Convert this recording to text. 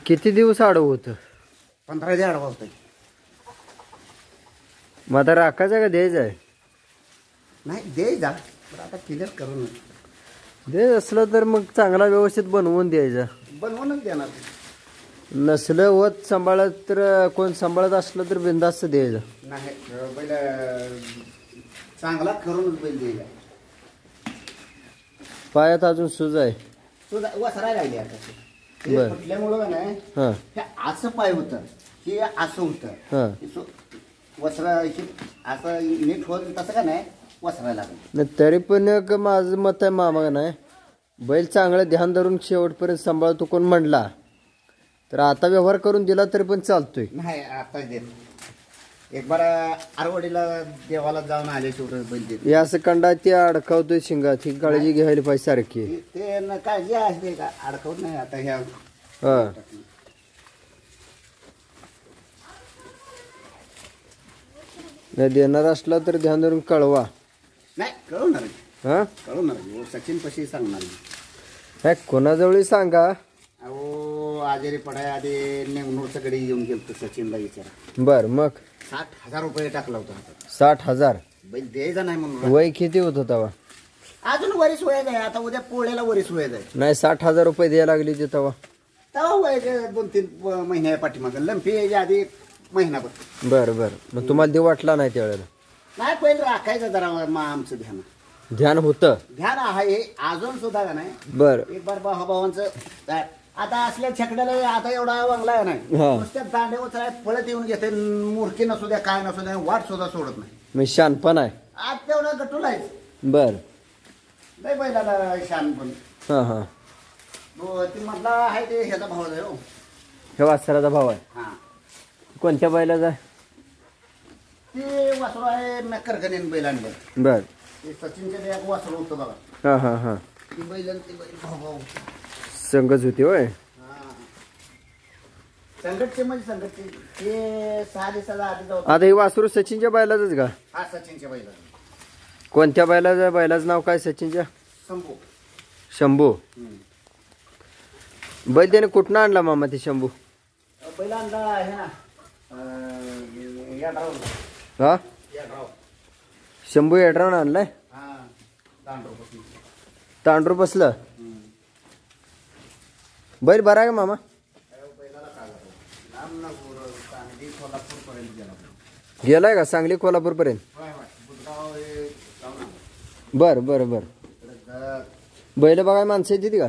किती दिवस आडव होतं? 15 दिवस आडवं होतं. मग आता राखायचा का द्यायचा आहे? नाही द्यायचा, पण आता क्लिअर करून द्यायचं असलं तर मग चांगला व्यवस्थित बनवून द्यायचा. बनवूनच देणार. नसलं होत सांभाळत तर कोण सांभाळत असलं तर बिंदास्त द्यायचं. नाही बैल चांगला करूनच बैल द्यायचा. पायात अजून सूज आहे. तुझा वसरायला लागली आता बरं. फुटल्यामुळं नाही हां हे असं पाय होतं, हे असं होतं. हां वसरा असं नीट होत तसं का नाही वसरायला लागलं. नाही तरी पण माझं मत आहे मामा का नाही, बैल चांगलं ध्यान धरून शेवटपर्यंत सांभाळतो कोण म्हणला तर आता व्यवहार करून दिला तरी पण चालतोय. नाही आता देत एक बार आरवडीला देवाला जाऊन आले शेवट बैल देत. या असं कंडा ते अडकावतोय शिंगात, ही काळजी घ्यायला पाहिजे सारखी. ते काळजी असते का अडकवत नाही आता ह्या. हा नाही देणार असला तर ध्यान धरून कळवा. नाही कळवणार हा कळवणार सचिन पशी सांगणार. नाही कोणाजवळ सांगा. अहो आजारी पडाय आधी नेमणूरच्याकडे येऊन गेलो सचिनला विचारा. बर मग 60,000 रुपये टाकला होता. 60,000 बैल द्यायचा नाही म्हणून. वय किती होत तेव्हा? अजून वरीस वयाच आहे. आता उद्या पोळ्याला वरीस वयाच आहे. नाही 60,000 रुपये द्यायला लागली ते तेव्हा. तेव्हा वय 2-3 महिन्या पाठीमागं लंपी यायच्या आधी महिनाभर. बर बर मग तुम्हाला देव वाटला नाही त्यावेळेला? नाही पहिले राखायचं जरा आमचं ध्यान ध्यान होतं. ध्यान आहे अजून सुद्धा का नाही. बर एक बार भावांचं आता असल्या छकड्याला आता एवढा वांगला नाही. नुसत्या दांडे उचलाय पळत येऊन घेते. मूर्खी नसू द्या काय नसू द्या वाट सुद्धा सोडत नाही. मी शानपण आहे. आज तेवढं गटूल आहे. बर नाही बैलाला शान पण. हा हा ती म्हटला आहे ते ह्याचा भाव आहे. हो हे वासराचा भाव आहे. हा कोणत्या बैलाचा आहे? ते वासरू आहे मॅकरगणीन बैल आणलं. बर ते सचिनचे एक वासरू होतं बघा. हा हा हा ती बैल ते बैल भाऊ संगच होती होय. संकटचे म्हणजे संकटचे ते 6 दिवसाचा आधी जाऊ. आता हे वासरू सचिनच्या बैलाच का? हा सचिनच्या बैल. कोणत्या बैलाचं? बैलाचं नाव काय सचिनच्या? शंभू. शंभू. बैल त्याने कुठनं आणला मामा ते शंभू? बैल आणला आहे ना याड्राव. हा याड्राव. शंभू येड्रावून आणलाय. हा तांडूर. तांडूर बसलं. बैल बरा आहे का मामा? गेलाय का सांगली कोल्हापूर पर्यंत? बर बर बर बैल बघाय माणसं येते का?